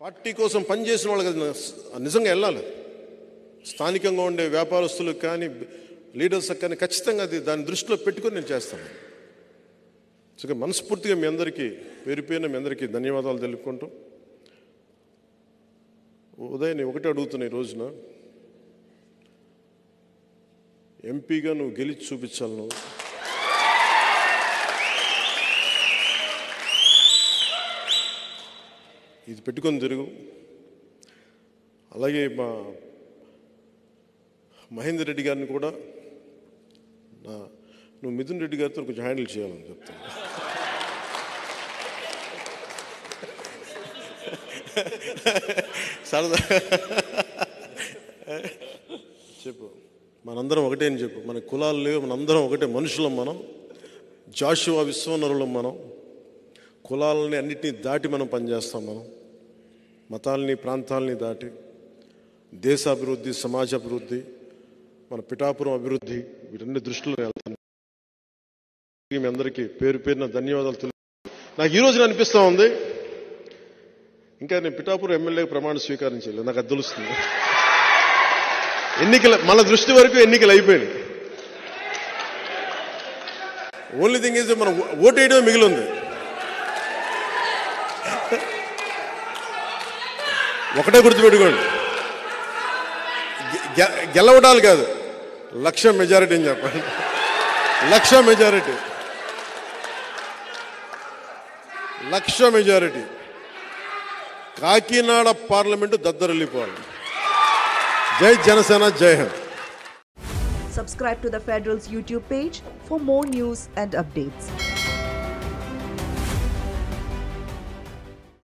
Party కోసం పనిచేసిన వాళ్ళకి నిజంగా వెళ్ళాలి. స్థానికంగా ఉండే వ్యాపారస్తులకు కానీ లీడర్స్కి కానీ ఖచ్చితంగా అది దాన్ని దృష్టిలో పెట్టుకొని నేను చేస్తాను. సో మనస్ఫూర్తిగా మీ అందరికీ పేరుపైన మీ అందరికీ ధన్యవాదాలు తెలుపుకుంటూ, ఉదయం నేను ఒకటే అడుగుతున్నా, ఈ రోజున ఎంపీగా నువ్వు గెలిచి చూపించాలి. నువ్వు ఇది పెట్టుకొని తిరుగు. అలాగే మా మహేందర్ రెడ్డి గారిని కూడా నువ్వు మిథున్ రెడ్డి గారితో కొంచెం హ్యాండిల్ చేయాలని చెప్తాను. సరదా చెప్పు, మనందరం ఒకటే అని చెప్పు. మన కులాలు లేవు, మనందరం ఒకటే మనుషులం. మనం జాషువా విశ్వనరులం. మనం కులాలని అన్నిటినీ దాటి మనం పనిచేస్తాం. మనం మతాలని ప్రాంతాలని దాటి దేశ అభివృద్ధి, సమాజ అభివృద్ధి, మన పిఠాపురం అభివృద్ధి, వీటన్ని దృష్టిలో వెళ్తాను. మీ అందరికీ పేరు పేరున ధన్యవాదాలు తెలుపు. నాకు ఈ రోజున అనిపిస్తూ ఉంది, ఇంకా నేను పిఠాపురం ఎమ్మెల్యేగా ప్రమాణ స్వీకారం చేయలేదు. నాకు అది తెలుస్తుంది. ఎన్నికలు మన దృష్టి వరకు ఎన్నికలు అయిపోయినాయి. ఓన్లీ థింగ్ ఈజ్ మనం ఓటు వేయడమే మిగిలి ఉంది. ఒకటే గుర్తుపెట్టుకోండి, గెలవడాలు కాదు, 1,00,000 మెజారిటీ అని చెప్పండి. 1,00,000 మెజారిటీ, 1,00,000 మెజారిటీ. కాకినాడ పార్లమెంటు దద్దరిల్లిపోవాలి. జై జనసేన, జై Hind. Subscribe to the Federal's YouTube page for more news and updates.